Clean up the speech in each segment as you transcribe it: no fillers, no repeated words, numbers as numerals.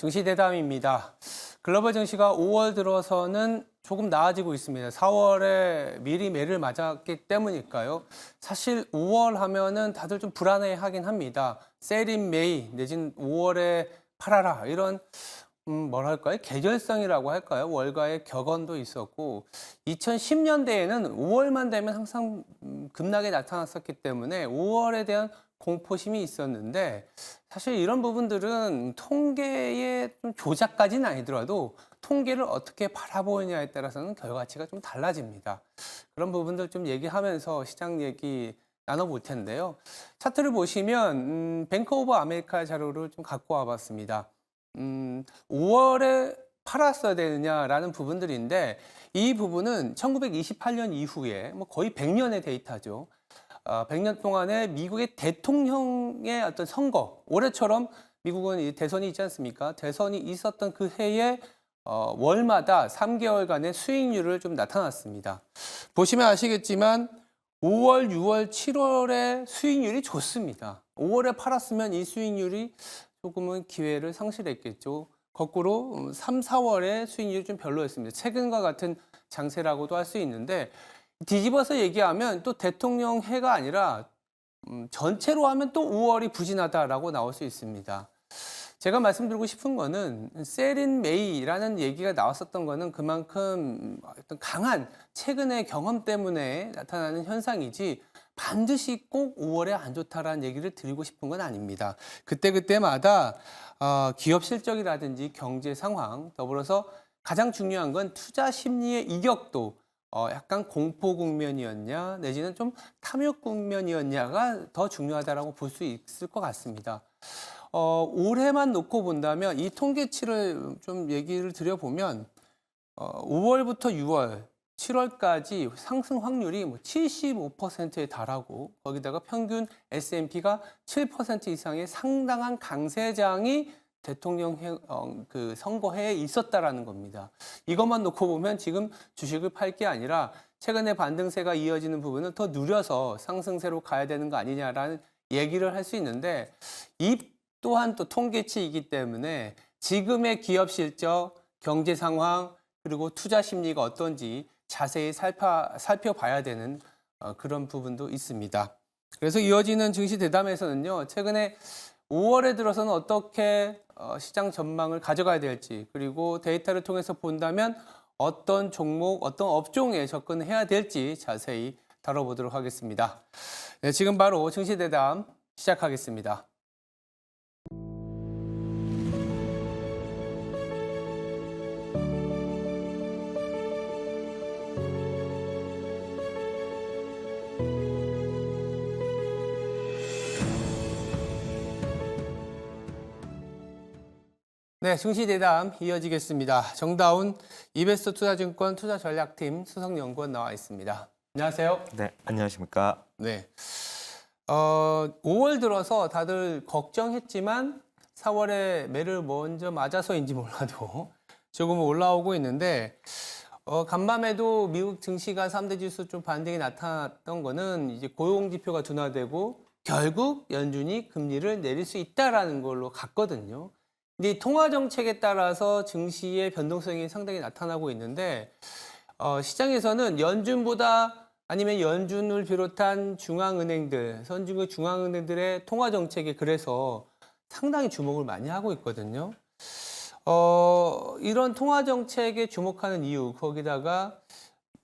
증시 대담입니다. 글로벌 증시가 5월 들어서는 조금 나아지고 있습니다. 4월에 미리 매를 맞았기 때문일까요? 사실 5월 하면은 다들 좀 불안해 하긴 합니다. 셀인 메이 내지는 5월에 팔아라 이런 뭐랄까요? 계절성이라고 할까요? 월가의 격언도 있었고 2010년대에는 5월만 되면 항상 급락이 나타났었기 때문에 5월에 대한 공포심이 있었는데 사실 이런 부분들은 통계의 좀 조작까지는 아니더라도 통계를 어떻게 바라보느냐에 따라서는 결과치가 좀 달라집니다. 그런 부분들 좀 얘기하면서 시장 얘기 나눠볼 텐데요. 차트를 보시면 뱅크 오브 아메리카 자료를 좀 갖고 와봤습니다. 5월에 팔았어야 되느냐라는 부분들인데 이 부분은 1928년 이후에 뭐 거의 100년의 데이터죠. 100년 동안에 미국의 대통령의 어떤 선거, 올해처럼 미국은 이 대선이 있지 않습니까? 대선이 있었던 그 해에 월마다 3개월간의 수익률을 좀 나타났습니다. 보시면 아시겠지만 5월, 6월, 7월의 수익률이 좋습니다. 5월에 팔았으면 이 수익률이 조금은 기회를 상실했겠죠. 거꾸로 3, 4월에 수익률이 좀 별로였습니다. 최근과 같은 장세라고도 할 수 있는데 뒤집어서 얘기하면 또 대통령 해가 아니라 전체로 하면 또 5월이 부진하다라고 나올 수 있습니다. 제가 말씀드리고 싶은 거는 셀인 메이라는 얘기가 나왔었던 거는 그만큼 어떤 강한 최근의 경험 때문에 나타나는 현상이지 반드시 꼭 5월에 안 좋다라는 얘기를 드리고 싶은 건 아닙니다. 그때그때마다 기업 실적이라든지 경제 상황, 더불어서 가장 중요한 건 투자 심리의 이격도, 약간 공포 국면이었냐 내지는 좀 탐욕 국면이었냐가 더 중요하다라고 볼 수 있을 것 같습니다. 올해만 놓고 본다면 이 통계치를 좀 얘기를 드려보면 5월부터 6월, 7월까지 상승 확률이 뭐 75%에 달하고 거기다가 평균 S&P가 7% 이상의 상당한 강세장이 대통령 그 선거해에 있었다라는 겁니다. 이것만 놓고 보면 지금 주식을 팔 게 아니라 최근에 반등세가 이어지는 부분은 더 누려서 상승세로 가야 되는 거 아니냐라는 얘기를 할 수 있는데 이 또한 또 통계치이기 때문에 지금의 기업 실적, 경제 상황, 그리고 투자 심리가 어떤지 자세히 살펴봐야 되는 그런 부분도 있습니다. 그래서 이어지는 증시 대담에서는요, 최근에 5월에 들어서는 어떻게 시장 전망을 가져가야 될지, 그리고 데이터를 통해서 본다면 어떤 종목, 어떤 업종에 접근해야 될지 자세히 다뤄보도록 하겠습니다. 네, 지금 바로 증시 대담 시작하겠습니다. 네, 증시 대담 이어지겠습니다. 정다운 이베스트 투자증권 투자전략팀 수석연구원 나와 있습니다. 안녕하세요. 네, 안녕하십니까. 네. 5월 들어서 다들 걱정했지만 4월에 매를 먼저 맞아서인지 몰라도 조금 올라오고 있는데 간밤에도 미국 증시가 3대 지수 좀 반등이 나타났던 거는 이제 고용 지표가 둔화되고 결국 연준이 금리를 내릴 수 있다라는 걸로 갔거든요. 근데 이 통화 정책에 따라서 증시의 변동성이 상당히 나타나고 있는데 시장에서는 연준보다 아니면 연준을 비롯한 중앙은행들, 선진국 중앙은행들의 통화 정책에 그래서 상당히 주목을 많이 하고 있거든요. 이런 통화 정책에 주목하는 이유, 거기다가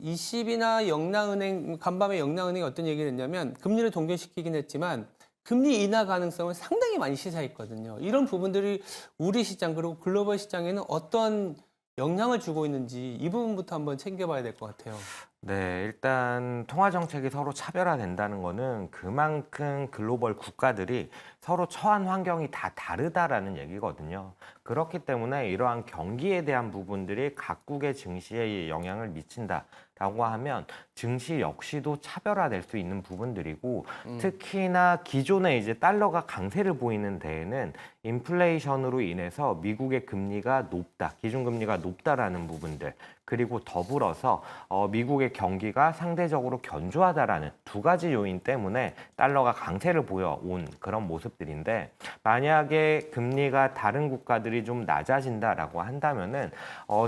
20이나 영랑은행, 간밤에 영랑은행이 어떤 얘기를 했냐면 금리를 동결시키긴 했지만 금리 인하 가능성을 상당히 많이 시사했거든요. 이런 부분들이 우리 시장 그리고 글로벌 시장에는 어떤 영향을 주고 있는지 이 부분부터 한번 챙겨봐야 될 것 같아요. 네, 일단 통화 정책이 서로 차별화된다는 거는 그만큼 글로벌 국가들이 서로 처한 환경이 다 다르다라는 얘기거든요. 그렇기 때문에 이러한 경기에 대한 부분들이 각국의 증시에 영향을 미친다라고 하면 증시 역시도 차별화될 수 있는 부분들이고 특히나 기존에 이제 달러가 강세를 보이는 데에는 인플레이션으로 인해서 미국의 금리가 높다, 기준금리가 높다라는 부분들 그리고 더불어서 미국의 미국의 경기가 상대적으로 견조하다라는 두 가지 요인 때문에 달러가 강세를 보여온 그런 모습들인데, 만약에 금리가 다른 국가들이 좀 낮아진다라고 한다면은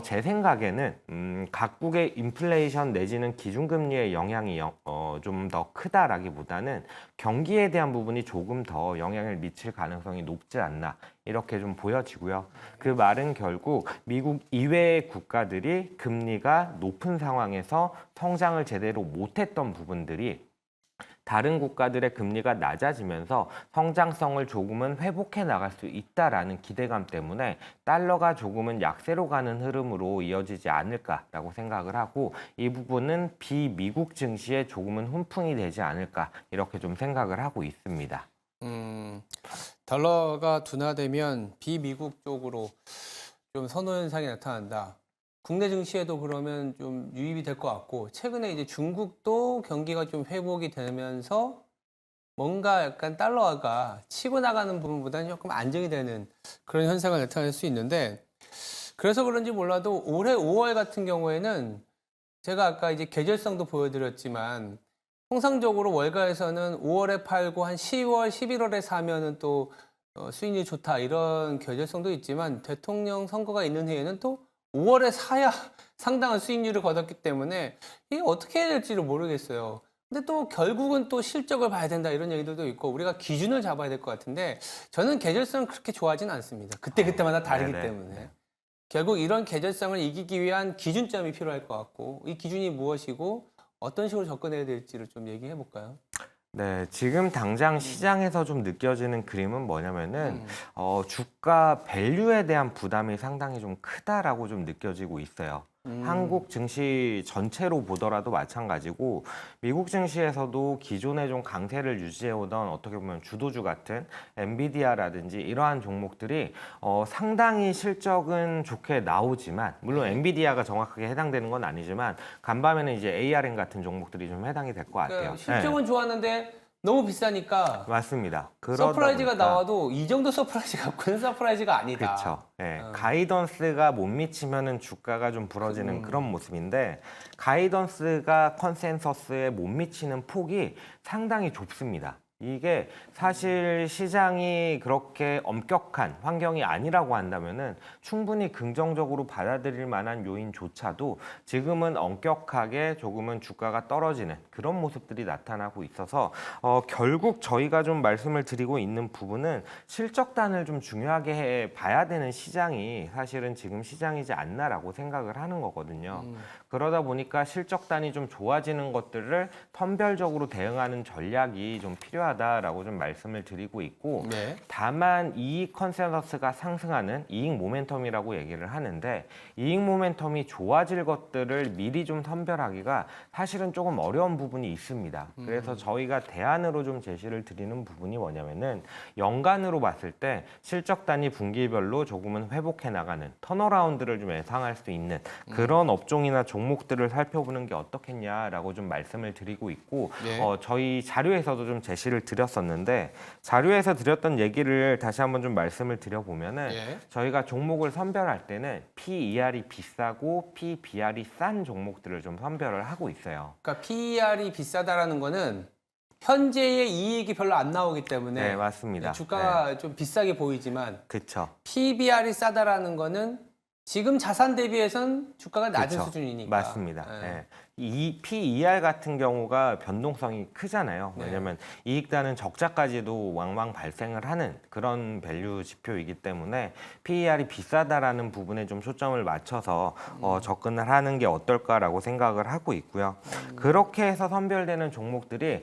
제 생각에는 각국의 인플레이션 내지는 기준금리의 영향이 좀 더 크다라기보다는 경기에 대한 부분이 조금 더 영향을 미칠 가능성이 높지 않나, 이렇게 좀 보여지고요. 그 말은 결국 미국 이외의 국가들이 금리가 높은 상황에서 성장을 제대로 못했던 부분들이 다른 국가들의 금리가 낮아지면서 성장성을 조금은 회복해 나갈 수 있다라는 기대감 때문에 달러가 조금은 약세로 가는 흐름으로 이어지지 않을까라고 생각을 하고, 이 부분은 비미국 증시에 조금은 훈풍이 되지 않을까, 이렇게 좀 생각을 하고 있습니다. 달러가 둔화되면 비미국 쪽으로 좀 선호 현상이 나타난다. 국내 증시에도 그러면 좀 유입이 될 것 같고, 최근에 이제 중국도 경기가 좀 회복이 되면서 뭔가 약간 달러가 치고 나가는 부분보다는 조금 안정이 되는 그런 현상을 나타낼 수 있는데, 그래서 그런지 몰라도 올해 5월 같은 경우에는 제가 아까 이제 계절성도 보여드렸지만, 통상적으로 월가에서는 5월에 팔고 한 10월, 11월에 사면은 또 수익률이 좋다, 이런 계절성도 있지만, 대통령 선거가 있는 해에는 또 5월에 사야 상당한 수익률을 거뒀기 때문에 이게 어떻게 해야 될지를 모르겠어요. 근데 또 결국은 또 실적을 봐야 된다, 이런 얘기들도 있고, 우리가 기준을 잡아야 될 것 같은데, 저는 계절성은 그렇게 좋아하진 않습니다. 그때그때마다 다르기 네네. 때문에. 결국 이런 계절성을 이기기 위한 기준점이 필요할 것 같고, 이 기준이 무엇이고 어떤 식으로 접근해야 될지를 좀 얘기해 볼까요? 네, 지금 당장 시장에서 좀 느껴지는 그림은 뭐냐면은 주가 밸류에 대한 부담이 상당히 좀 크다라고 좀 느껴지고 있어요. 한국 증시 전체로 보더라도 마찬가지고, 미국 증시에서도 기존에 좀 강세를 유지해오던 어떻게 보면 주도주 같은 엔비디아라든지 이러한 종목들이 상당히 실적은 좋게 나오지만, 물론 엔비디아가 정확하게 해당되는 건 아니지만 간밤에는 이제 ARM 같은 종목들이 좀 해당이 될 것 같아요. 그러니까 실적은 좋았는데 너무 비싸니까 맞습니다. 그러다 서프라이즈가 보니까 나와도 이 정도 서프라이즈가 큰 서프라이즈가 아니다. 그렇죠. 가이던스가 못 미치면은 주가가 좀 음. 부러지는 그런 모습인데, 가이던스가 컨센서스에 못 미치는 폭이 상당히 좁습니다. 이게 사실 시장이 그렇게 엄격한 환경이 아니라고 한다면은 충분히 긍정적으로 받아들일 만한 요인조차도 지금은 엄격하게 조금은 주가가 떨어지는 그런 모습들이 나타나고 있어서 결국 저희가 좀 말씀을 드리고 있는 부분은 실적단을 좀 중요하게 봐야 되는 시장이 사실은 지금 시장이지 않나라고 생각을 하는 거거든요. 그러다 보니까 실적단이 좀 좋아지는 것들을 선별적으로 대응하는 전략이 좀 필요하다라고 좀 말씀을 드리고 있고, 네. 다만 이익 컨센서스가 상승하는 이익 모멘텀이라고 얘기를 하는데, 이익 모멘텀이 좋아질 것들을 미리 좀 선별하기가 사실은 조금 어려운 부분이 있습니다. 그래서 저희가 대안으로 좀 제시를 드리는 부분이 뭐냐면은, 연간으로 봤을 때 실적단이 분기별로 조금은 회복해 나가는 턴어라운드를 좀 예상할 수 있는 그런 업종이나 종목들을 살펴보는 게 어떻겠냐라고 좀 말씀을 드리고 있고, 네. 저희 자료에서도 좀 제시를 드렸었는데, 자료에서 드렸던 얘기를 다시 한번 좀 말씀을 드려보면은, 예. 저희가 종목을 선별할 때는 PER이 비싸고 PBR이 싼 종목들을 좀 선별을 하고 있어요. 그러니까 PER이 비싸다라는 거는 현재의 이익이 별로 안 나오기 때문에 네, 맞습니다. 주가가 좀 비싸게 보이지만, 그렇죠. PBR이 싸다라는 거는 지금 자산 대비해선 주가가 낮은 그쵸. 수준이니까. 맞습니다. 예. 예. 이 PER 같은 경우가 변동성이 크잖아요. 네. 왜냐하면 이익단은 적자까지도 왕왕 발생을 하는 그런 밸류 지표이기 때문에 PER이 비싸다라는 부분에 좀 초점을 맞춰서 접근을 하는 게 어떨까라고 생각을 하고 있고요. 그렇게 해서 선별되는 종목들이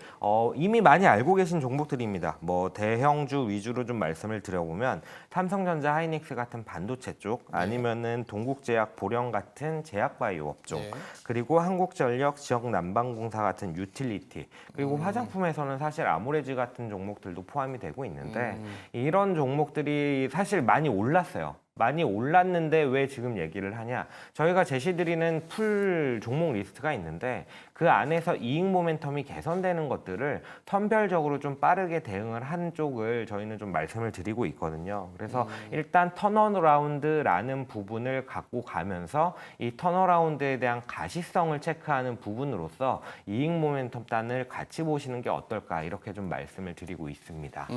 이미 많이 알고 계신 종목들입니다. 뭐 대형주 위주로 좀 말씀을 드려보면, 삼성전자, 하이닉스 같은 반도체 쪽, 아니면은 동국제약, 보령 같은 제약바이오 업종, 네. 그리고 한국전력, 지역난방공사 같은 유틸리티, 그리고 화장품에서는 사실 아모레지 같은 종목들도 포함이 되고 있는데, 이런 종목들이 사실 많이 올랐어요. 많이 올랐는데 왜 지금 얘기를 하냐? 저희가 제시드리는 풀 종목 리스트가 있는데 그 안에서 이익 모멘텀이 개선되는 것들을 선별적으로 좀 빠르게 대응을 한 쪽을 저희는 좀 말씀을 드리고 있거든요. 그래서 일단 턴어라운드라는 부분을 갖고 가면서 이 턴어라운드에 대한 가시성을 체크하는 부분으로서 이익 모멘텀 단을 같이 보시는 게 어떨까 이렇게 좀 말씀을 드리고 있습니다.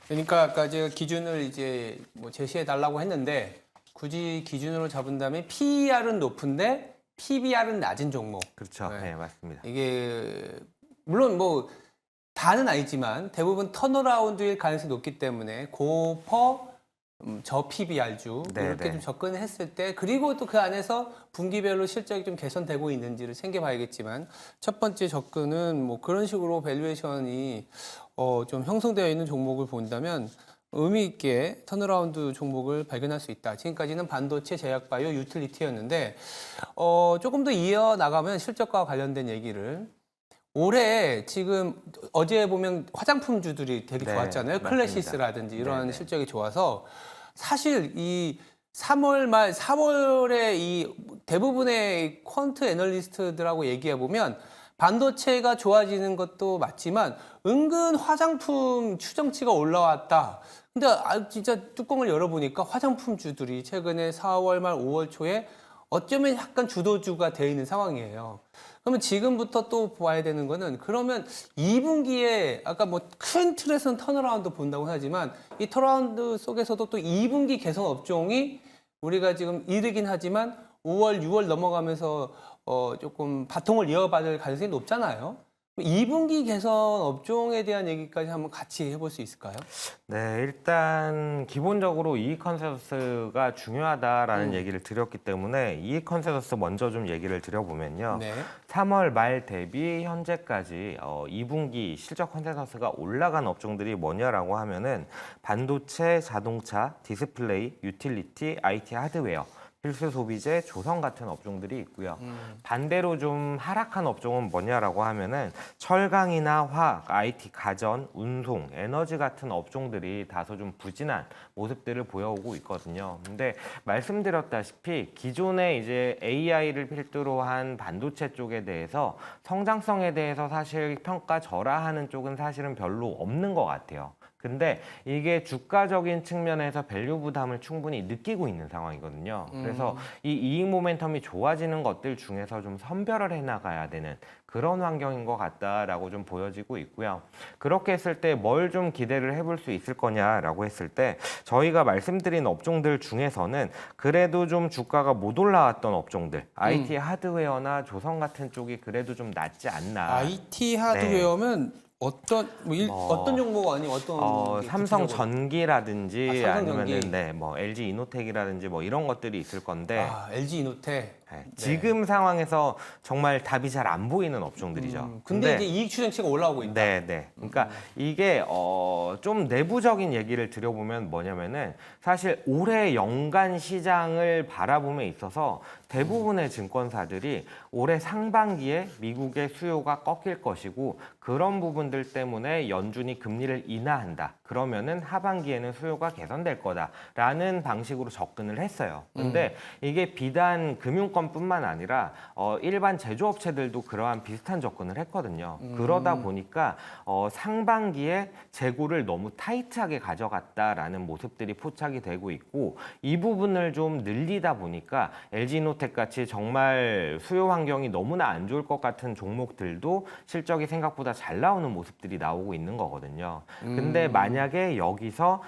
그러니까 아까 제가 기준을 이제 뭐 제시해 달라고 했는데 굳이 기준으로 잡은다면 PER은 높은데 PBR은 낮은 종목. 그렇죠. 네. 네, 맞습니다. 이게 물론 뭐 다는 아니지만 대부분 턴어라운드일 가능성이 높기 때문에 고퍼 저 PBR주 네, 이렇게 네. 좀 접근을 했을 때 그리고 또 그 안에서 분기별로 실적이 좀 개선되고 있는지를 챙겨봐야겠지만 첫 번째 접근은 뭐 그런 식으로 밸류에이션이 좀 형성되어 있는 종목을 본다면 의미 있게 턴어라운드 종목을 발견할 수 있다. 지금까지는 반도체, 제약바이오, 유틸리티였는데 조금 더 이어나가면 실적과 관련된 얘기를 올해 지금 어제 보면 화장품주들이 되게 네, 좋았잖아요. 맞습니다. 클래시스라든지 이런 네, 네. 실적이 좋아서 사실 이 3월 말 4월에 이 대부분의 퀀트 애널리스트들하고 얘기해 보면 반도체가 좋아지는 것도 맞지만 은근 화장품 추정치가 올라왔다. 근데 진짜 뚜껑을 열어보니까 화장품주들이 최근에 4월 말 5월 초에 어쩌면 약간 주도주가 되어 있는 상황이에요. 그러면 지금부터 또 봐야 되는 거는 그러면 2분기에 아까 뭐 큰 틀에서는 턴어라운드 본다고 하지만 이 턴어라운드 속에서도 또 2분기 개선 업종이 우리가 지금 이르긴 하지만 5월, 6월 넘어가면서 조금 바통을 이어받을 가능성이 높잖아요. 2분기 개선 업종에 대한 얘기까지 한번 같이 해볼 수 있을까요? 네, 일단 기본적으로 이익 컨센서스가 중요하다라는 얘기를 드렸기 때문에 이익 컨센서스 먼저 좀 얘기를 드려보면요. 네. 3월 말 대비 현재까지 2분기 실적 컨센서스가 올라간 업종들이 뭐냐라고 하면은 반도체, 자동차, 디스플레이, 유틸리티, IT 하드웨어, 필수 소비재, 조선 같은 업종들이 있고요. 반대로 좀 하락한 업종은 뭐냐라고 하면은 철강이나 화학, IT 가전, 운송, 에너지 같은 업종들이 다소 좀 부진한 모습들을 보여오고 있거든요. 근데 말씀드렸다시피 기존에 이제 AI를 필두로 한 반도체 쪽에 대해서 성장성에 대해서 사실 평가절하하는 쪽은 사실은 별로 없는 것 같아요. 근데 이게 주가적인 측면에서 밸류 부담을 충분히 느끼고 있는 상황이거든요. 그래서 이 이익 모멘텀이 좋아지는 것들 중에서 좀 선별을 해나가야 되는 그런 환경인 것 같다라고 좀 보여지고 있고요. 그렇게 했을 때 뭘 좀 기대를 해볼 수 있을 거냐라고 했을 때 저희가 말씀드린 업종들 중에서는 그래도 좀 주가가 못 올라왔던 업종들, IT 하드웨어나 조선 같은 쪽이 그래도 좀 낫지 않나. IT 하드웨어면 어떤 종목 아니면 어떤 게 삼성 구체적으로? 전기라든지 아, 삼성 아니면은 전기. 네, 뭐 LG 이노텍이라든지 뭐 이런 것들이 있을 건데 LG 이노텍. 네, 지금 상황에서 정말 답이 잘 안 보이는 업종들이죠. 근데 이제 이익 추정치가 올라오고 있다. 네, 네. 그러니까 이게 좀 내부적인 얘기를 드려보면 뭐냐면은 사실 올해 연간 시장을 바라봄에 있어서 대부분의 증권사들이 올해 상반기에 미국의 수요가 꺾일 것이고 그런 부분들 때문에 연준이 금리를 인하한다. 그러면은 하반기에는 수요가 개선될 거다라는 방식으로 접근을 했어요. 근데 이게 비단 금융권뿐만 아니라 일반 제조업체들도 그러한 비슷한 접근을 했거든요. 그러다 보니까 상반기에 재고를 너무 타이트하게 가져갔다라는 모습들이 포착이 되고 있고 이 부분을 좀 늘리다 보니까 LG노텍 같이 정말 수요 환경이 너무나 안 좋을 것 같은 종목들도 실적이 생각보다 잘 나오는 모습들이 나오고 있는 거거든요. 근데 만약에 여기서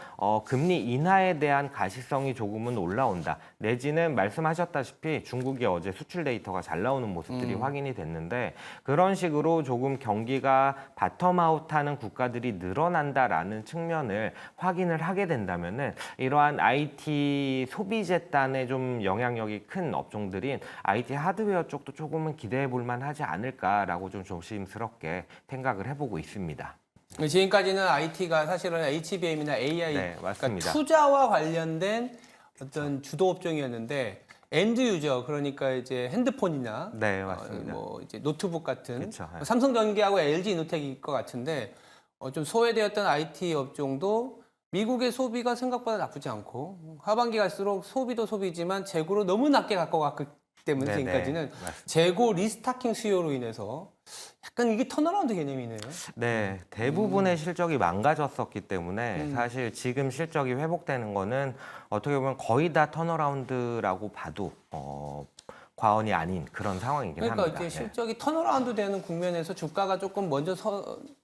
금리 인하에 대한 가시성이 조금은 올라온다. 내지는 말씀하셨다시피 중국이 어제 수출 데이터가 잘 나오는 모습들이 확인이 됐는데 그런 식으로 조금 경기가 바텀아웃하는 국가들이 늘어난다라는 측면을 확인을 하게 된다면은 이러한 IT 소비재 단에 좀 영향력이 큰 업종들인 IT 하드웨어 쪽도 조금은 기대해 볼 만하지 않을까라고 좀 조심스럽게 생각을 해보고 있습니다. 지금까지는 IT가 사실은 HBM이나 AI, 네, 맞습니다. 그러니까 투자와 관련된 어떤 주도 업종이었는데 엔드 유저 그러니까 이제 핸드폰이나 네, 맞습니다. 뭐 이제 노트북 같은 그쵸, 네. 삼성전기하고 LG 이노텍일 것 같은데 좀 소외되었던 IT 업종도 미국의 소비가 생각보다 나쁘지 않고 하반기 갈수록 소비도 소비지만 재고로 너무 낮게 갖고 갔기 때문에 네네. 지금까지는 맞습니다. 재고 리스타킹 수요로 인해서 약간 이게 턴어라운드 개념이네요. 네, 대부분의 실적이 망가졌었기 때문에 음. 사실 지금 실적이 회복되는 거는 어떻게 보면 거의 다 턴어라운드라고 봐도 과언이 아닌 그런 상황이긴 그러니까 합니다. 이제 네. 실적이 턴어라운드 되는 국면에서 주가가 조금 먼저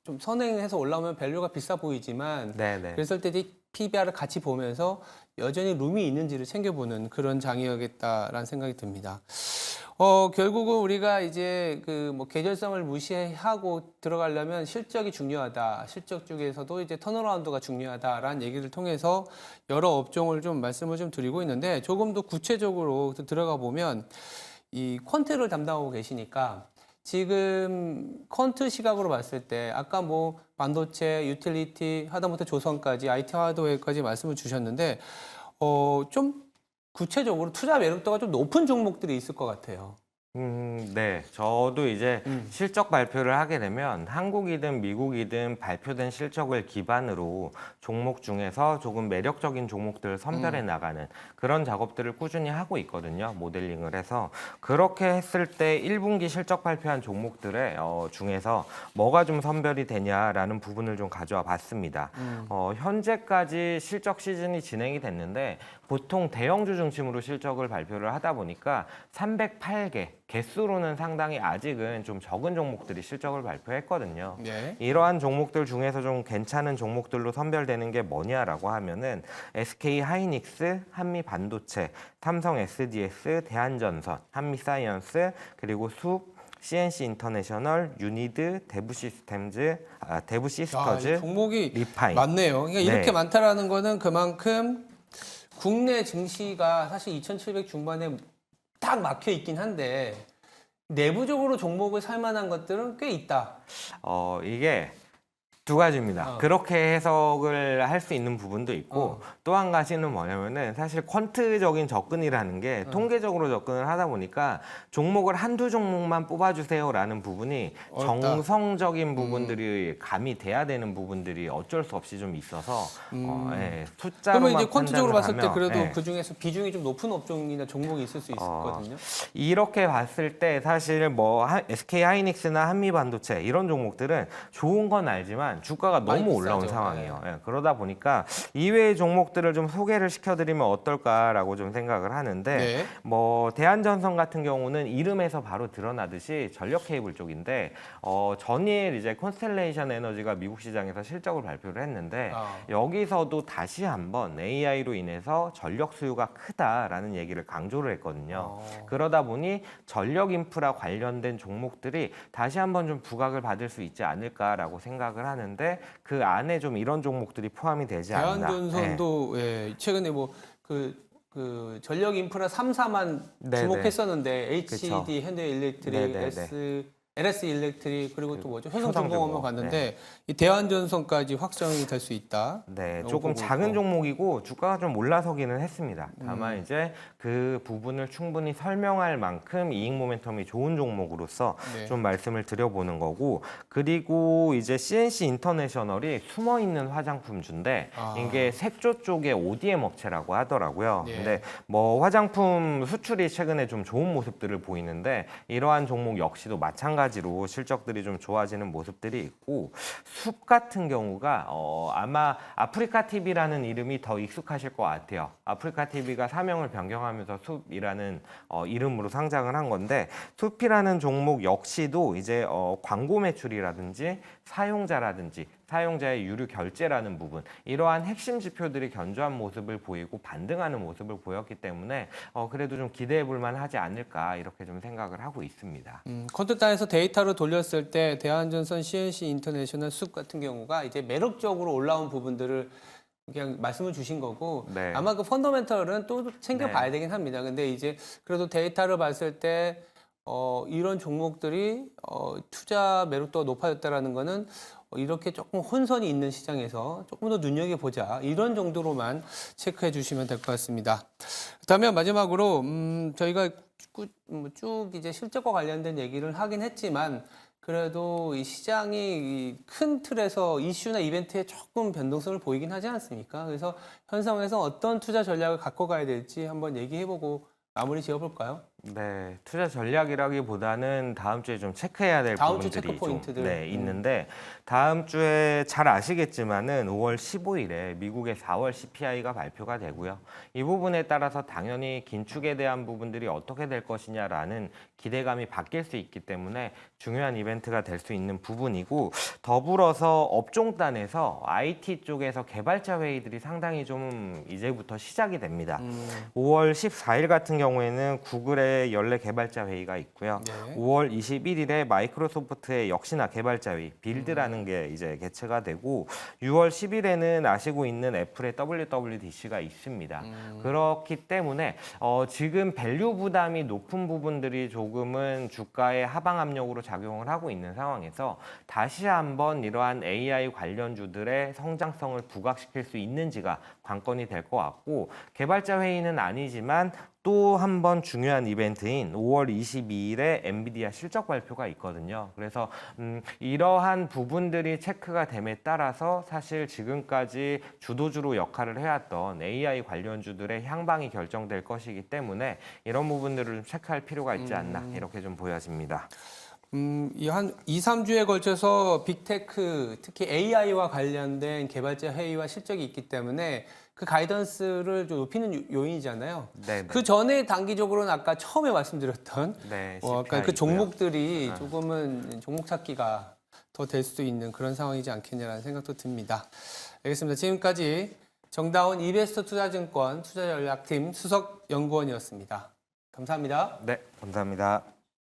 좀 선행해서 올라오면 밸류가 비싸 보이지만 네네. 그랬을 때 PBR을 같이 보면서 여전히 룸이 있는지를 챙겨보는 그런 장이었겠다라는 생각이 듭니다. 결국은 우리가 이제 그 뭐 계절성을 무시하고 들어가려면 실적이 중요하다. 실적 쪽에서도 이제 턴어라운드가 중요하다라는 얘기를 통해서 여러 업종을 좀 말씀을 좀 드리고 있는데 조금 더 구체적으로 들어가 보면 이 퀀트를 담당하고 계시니까 지금 퀀트 시각으로 봤을 때 아까 뭐 반도체, 유틸리티, 하다못해 조선까지 IT 하드웨어까지 말씀을 주셨는데 좀 구체적으로 투자 매력도가 좀 높은 종목들이 있을 것 같아요. 네. 저도 이제 음. 실적 발표를 하게 되면 한국이든 미국이든 발표된 실적을 기반으로 종목 중에서 조금 매력적인 종목들을 선별해 나가는 그런 작업들을 꾸준히 하고 있거든요. 모델링을 해서. 그렇게 했을 때 1분기 실적 발표한 종목들의 중에서 뭐가 좀 선별이 되냐라는 부분을 좀 가져와 봤습니다. 현재까지 실적 시즌이 진행이 됐는데 보통 대형주 중심으로 실적을 발표를 하다 보니까 308개, 개수로는 상당히 아직은 좀 적은 종목들이 실적을 발표했거든요. 네. 이러한 종목들 중에서 좀 괜찮은 종목들로 선별되는 게 뭐냐라고 하면은 SK 하이닉스, 한미 반도체, 삼성 SDS, 대한전선, 한미 사이언스, 그리고 숲, CNC 인터내셔널, 유니드, 대부 시스템즈, 대부 이 시스터즈, 종목이 리파인. 많네요. 그러니까 이렇게 네. 많다라는 거는 그만큼 국내 증시가 사실 2,700 중반에 딱 막혀 있긴 한데 내부적으로 종목을 살 만한 것들은 꽤 있다. 이게 두 가지입니다. 어. 그렇게 해석을 할 수 있는 부분도 있고 또 한 가지는 뭐냐면은 사실 퀀트적인 접근이라는 게 통계적으로 접근을 하다 보니까 종목을 한두 종목만 뽑아주세요라는 부분이 어렵다. 정성적인 부분들이 가미돼야 되는 부분들이 어쩔 수 없이 좀 있어서 예, 숫자로만 그러면 이제 퀀트적으로 판단을 봤을 때 하면, 그래도 예. 그 중에서 비중이 좀 높은 업종이나 종목이 있을 수 있거든요. 이렇게 봤을 때 사실 뭐 SK 하이닉스나 한미 반도체 이런 종목들은 좋은 건 알지만 주가가 많이 너무 올라온 비싸죠. 상황이에요. 예, 그러다 보니까 이외의 종목들을 좀 소개를 시켜드리면 어떨까라고 좀 생각을 하는데 네. 뭐 대한전선 같은 경우는 이름에서 바로 드러나듯이 전력 케이블 쪽인데 전일 이제 콘스텔레이션 에너지가 미국 시장에서 실적을 발표를 했는데 여기서도 다시 한번 AI로 인해서 전력 수요가 크다라는 얘기를 강조를 했거든요. 그러다 보니 전력 인프라 관련된 종목들이 다시 한번 좀 부각을 받을 수 있지 않을까라고 생각을 하는데 그 안에 좀 이런 종목들이 포함이 되지 않나. 대한전선도 예, 최근에 뭐 그 전력 인프라 3사만 네네. 주목했었는데 그쵸. HED, 현대일렉트릭, 네네네. LS 일렉트릭 그리고 또 뭐죠? 효성중공업만 효성중공업. 봤는데 이 대한전선까지 확정이 될 수 있다. 네, 라고 조금 보고 작은 있고. 종목이고 주가가 좀 올라서기는 했습니다. 다만 이제 그 부분을 충분히 설명할 만큼 이익 모멘텀이 좋은 종목으로서 네. 좀 말씀을 드려보는 거고 그리고 이제 CNC 인터내셔널이 숨어 있는 화장품주인데 이게 색조 쪽의 ODM 업체라고 하더라고요. 네. 근데 뭐 화장품 수출이 최근에 좀 좋은 모습들을 보이는데 이러한 종목 역시도 마찬가지로 실적들이 좀 좋아지는 모습들이 있고 숲 같은 경우가 아마 아프리카 TV라는 이름이 더 익숙하실 것 같아요. 아프리카 TV가 사명을 변경하면서 숲이라는 이름으로 상장을 한 건데 숲이라는 종목 역시도 이제 광고 매출이라든지 사용자라든지 사용자의 유료 결제라는 부분 이러한 핵심 지표들이 견조한 모습을 보이고 반등하는 모습을 보였기 때문에 그래도 좀 기대해 볼 만하지 않을까 이렇게 좀 생각을 하고 있습니다. 컴퓨터에서 데이터로 돌렸을 때 대한전선, CNC 인터내셔널, 숲 같은 경우가 이제 매력적으로 올라온 부분들을 그냥 말씀을 주신 거고 네. 아마 그 펀더멘털은 또 챙겨봐야 네. 되긴 합니다. 근데 이제 그래도 데이터를 봤을 때 이런 종목들이 투자 매력도가 높아졌다라는 거는 이렇게 조금 혼선이 있는 시장에서 조금 더 눈여겨보자 이런 정도로만 체크해 주시면 될 것 같습니다. 그다음에 마지막으로 저희가 쭉 이제 실적과 관련된 얘기를 하긴 했지만 그래도 이 시장이 큰 틀에서 이슈나 이벤트에 조금 변동성을 보이긴 하지 않습니까? 그래서 현 상황에서 어떤 투자 전략을 갖고 가야 될지 한번 얘기해보고 마무리 지어볼까요? 네, 투자 전략이라기보다는 다음 주에 좀 체크해야 될 다음 주 부분들이 체크 포인트들. 좀 있는데 다음 주에 잘 아시겠지만은 5월 15일에 미국의 4월 CPI가 발표가 되고요. 이 부분에 따라서 당연히 긴축에 대한 부분들이 어떻게 될 것이냐라는 기대감이 바뀔 수 있기 때문에 중요한 이벤트가 될 수 있는 부분이고 더불어서 업종단에서 IT 쪽에서 개발자 회의들이 상당히 좀 이제부터 시작이 됩니다. 5월 14일 같은 경우에는 구글의 연례 개발자 회의가 있고요. 네. 5월 21일에 마이크로소프트의 역시나 개발자 회의, 빌드라는 게 이제 개최가 되고 6월 10일에는 아시고 있는 애플의 WWDC가 있습니다. 그렇기 때문에 지금 밸류 부담이 높은 부분들이 조금은 주가의 하방 압력으로 작용을 하고 있는 상황에서 다시 한번 이러한 AI 관련주들의 성장성을 부각시킬 수 있는지가 관건이 될 것 같고 개발자 회의는 아니지만 또 한 번 중요한 이벤트인 5월 22일에 엔비디아 실적 발표가 있거든요. 그래서 이러한 부분들이 체크가 됨에 따라서 사실 지금까지 주도주로 역할을 해왔던 AI 관련주들의 향방이 결정될 것이기 때문에 이런 부분들을 좀 체크할 필요가 있지 않나 이렇게 좀 보여집니다. 한 2, 3주에 걸쳐서 빅테크, 특히 AI와 관련된 개발자 회의와 실적이 있기 때문에 그 가이던스를 좀 높이는 요인이잖아요. 네, 그 전에 단기적으로는 아까 처음에 말씀드렸던 네, 약간 그 CPI 있고요. 종목들이 조금은 종목 찾기가 더 될 수도 있는 그런 상황이지 않겠냐라는 생각도 듭니다. 알겠습니다. 지금까지 정다운 이베스터 투자증권 투자전략팀 수석 연구원이었습니다. 감사합니다. 네, 감사합니다.